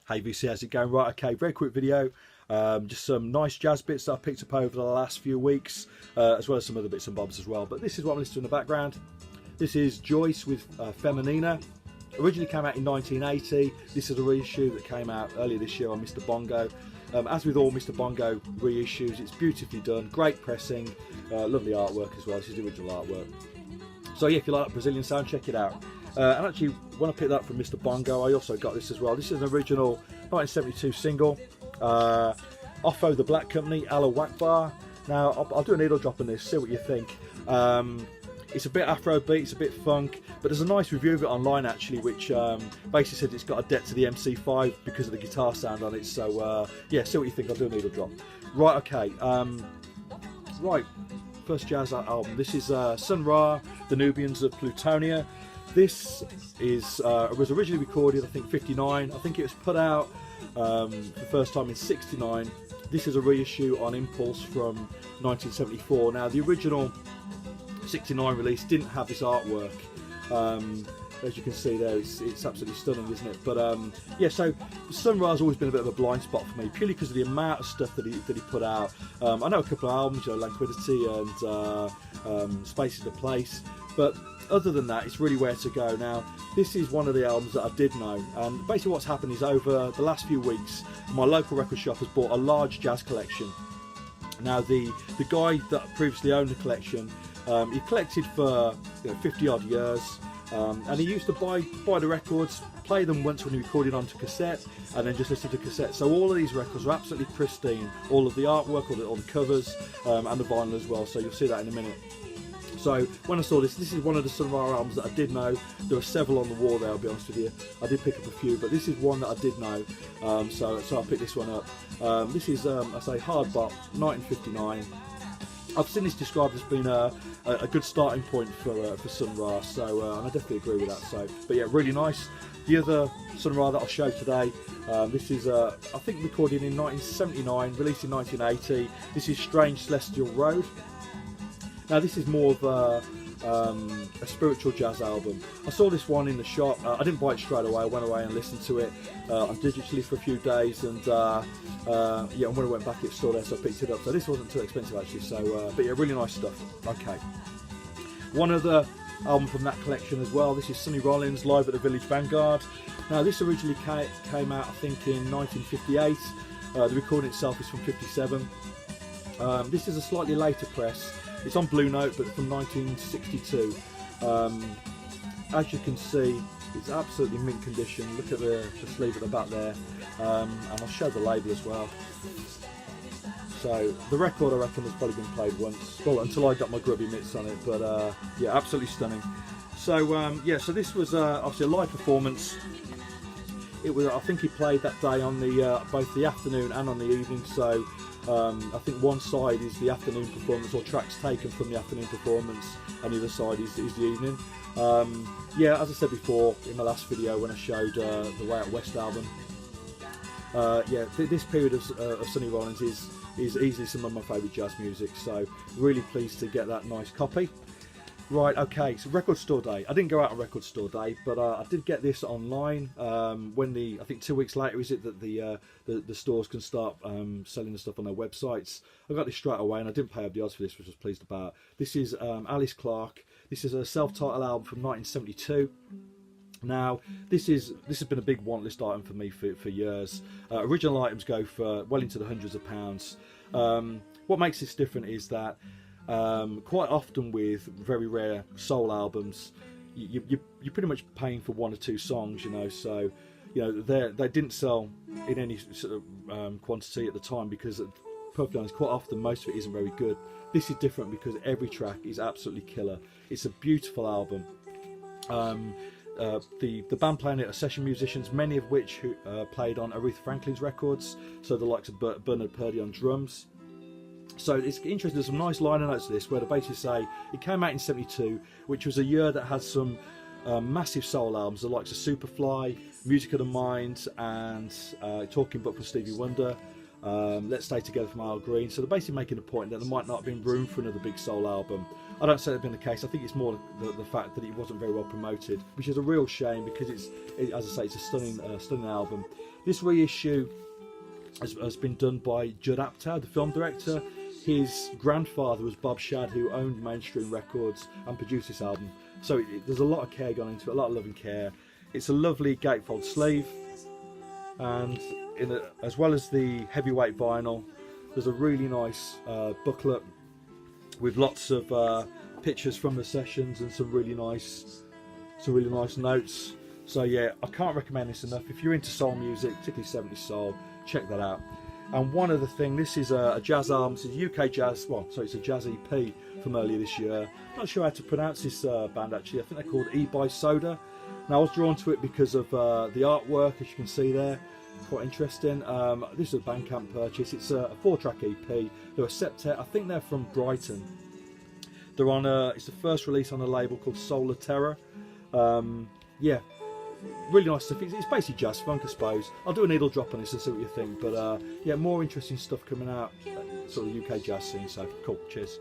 Hey VC, how's it going? Right, okay, very quick video. Just some nice jazz bits that I picked up over the last few weeks, as well as some other bits and bobs as well. But this is what I'm listening to in the background. This is Joyce with Feminina. Originally came out in 1980. This is a reissue that came out earlier this year on Mr. Bongo. As with all Mr. Bongo reissues, it's beautifully done, great pressing, lovely artwork as well. This is the original artwork. So yeah, if you like that Brazilian sound, check it out. And actually, when I picked that up from Mr. Bongo, I also got this as well. This is an original 1972 single, Offo the Black Company, Allah Wakbar. Now, I'll do a needle drop on this, see what you think. It's a bit Afro-beat, it's a bit funk, but there's a nice review of it online actually, which basically said it's got a debt to the MC5 because of the guitar sound on it. So yeah, see what you think. I'll do a needle drop. Right, okay. Right, first jazz album. This is Sun Ra, the Nubians of Plutonia. This is was originally recorded, I think, 59. I think it was put out for the first time in 69. This is a reissue on Impulse from 1974. Now, the original 69 release didn't have this artwork. As you can see there, it's absolutely stunning, isn't it? But yeah, so Sun Ra's always been a bit of a blind spot for me, purely because of the amount of stuff that he put out. I know a couple of albums, you know, Languidity and Space is the Place, but other than that, it's really where to go. Now, this is one of the albums that I did know, and basically what's happened is over the last few weeks, my local record shop has bought a large jazz collection. Now, the guy that previously owned the collection, he collected for 50 odd years, and he used to buy the records, play them once when he recorded onto cassette, and then just listen to cassette. So all of these records are absolutely pristine, all of the artwork, all the covers, and the vinyl as well, so you'll see that in a minute. So when I saw this is one of the Sun Ra albums that I did know. There were several on the wall there, I'll be honest with you. I did pick up a few, but this is one that I did know, so I picked this one up. This is, I say, hard bop, 1959. I've seen this described as being a good starting point for Sun Ra, so and I definitely agree with that. So, but yeah, really nice. The other Sun Ra that I'll show today, this is I think recorded in 1979, released in 1980. This is Strange Celestial Road. Now, this is more of a spiritual jazz album. I saw this one in the shop. I didn't buy it straight away. I went away and listened to it on digitally for a few days, and yeah, and when I went back, it's still there, so I picked it up. So this wasn't too expensive actually. So, but yeah, really nice stuff. Okay, one other album from that collection as well. This is Sonny Rollins, Live at the Village Vanguard. Now, this originally came out, I think, in 1958. The recording itself is from 57. This is a slightly later press. It's on Blue Note, but from 1962. As you can see, it's absolutely mint condition. Look at the sleeve at the back there, and I'll show the label as well. So the record, I reckon, has probably been played once, well, until I got my grubby mitts on it. But yeah, absolutely stunning. So yeah, so this was obviously a live performance. It was, I think he played that day on the both the afternoon and on the evening. So I think one side is the afternoon performance, or tracks taken from the afternoon performance, and the other side is the evening. Yeah, as I said before in my last video when I showed the Way Out West album, yeah, this period of Sonny Rollins is easily some of my favourite jazz music. So really pleased to get that nice copy. Right, okay, so Record Store Day. I didn't go out on Record Store Day, but I did get this online when I think 2 weeks later is it that the stores can start selling the stuff on their websites. I got this straight away, and I didn't pay up the odds for this, which I was pleased about. This is Alice Clark. This is a self-titled album from 1972. Now, this has been a big want list item for me for years. Original items go for well into the hundreds of pounds. What makes this different is that quite often with very rare soul albums, you're pretty much paying for one or two songs, you know. So, you know, they didn't sell in any sort of quantity at the time because, perfectly honest, quite often most of it isn't very good. This is different because every track is absolutely killer. It's a beautiful album. The band playing it are session musicians, many of which who played on Aretha Franklin's records, so the likes of Bernard Purdie on drums. So it's interesting, there's some nice liner notes to this where they basically say it came out in 72, which was a year that had some massive soul albums, the likes of Superfly, Music of the Mind, and Talking Book for Stevie Wonder. Let's Stay Together from Al Green. So they're basically making a point that there might not have been room for another big soul album. I don't say that's been the case. I think it's more the fact that it wasn't very well promoted, which is a real shame because as I say, it's a stunning album. This reissue has been done by Judd Apatow, the film director. His grandfather was Bob Shadd, who owned Mainstream Records and produced this album. So there's a lot of care gone into it, a lot of love and care. It's a lovely gatefold sleeve, and as well as the heavyweight vinyl, there's a really nice booklet with lots of pictures from the sessions and some really nice notes. So yeah, I can't recommend this enough. If you're into soul music, particularly 70s soul, check that out. And one other thing, this is a jazz album. This is UK jazz. Well, sorry, it's a jazz EP from earlier this year. Not sure how to pronounce this band actually. I think they're called E by Soda. Now I was drawn to it because of the artwork, as you can see there. Quite interesting. This is a Bandcamp purchase. It's a 4-track EP. They're a septet. I think they're from Brighton. They're on it's the first release on a label called Soul and Afro-Beat. Yeah, really nice stuff. It's basically jazz funk, I suppose. I'll do a needle drop on this and see what you think. But yeah, more interesting stuff coming out, sort of UK jazz scene. So cool. Cheers.